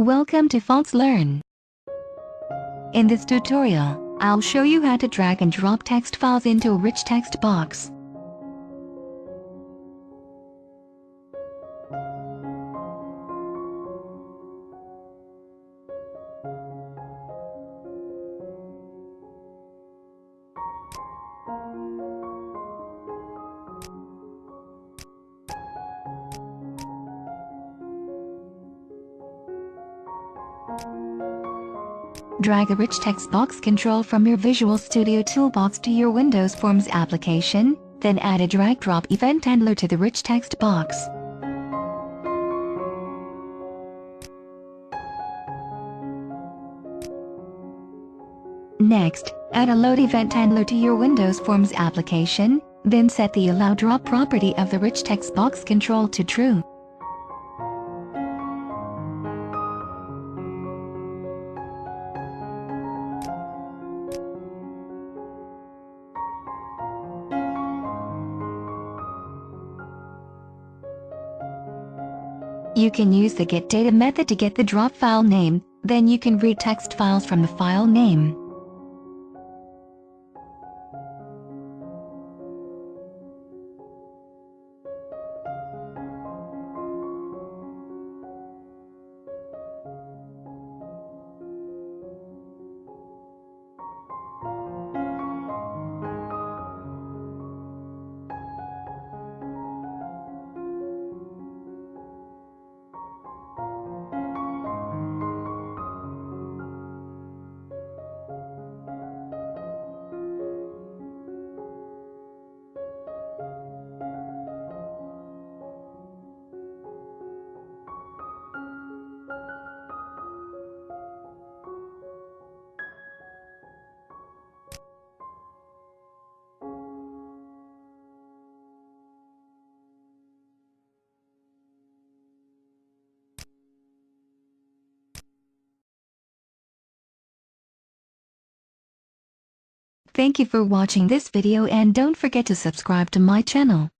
Welcome to FoxLearn. In this tutorial, I'll show you how to drag and drop text files into a rich text box. Drag the RichTextBox control from your Visual Studio toolbox to your Windows Forms application, then add a drag-drop event handler to the RichTextBox. Next, add a load event handler to your Windows Forms application, then set the Allow Drop property of the RichTextBox control to True. You can use the getData method to get the drop file name, then you can read text files from the file name. Thank you for watching this video and don't forget to subscribe to my channel.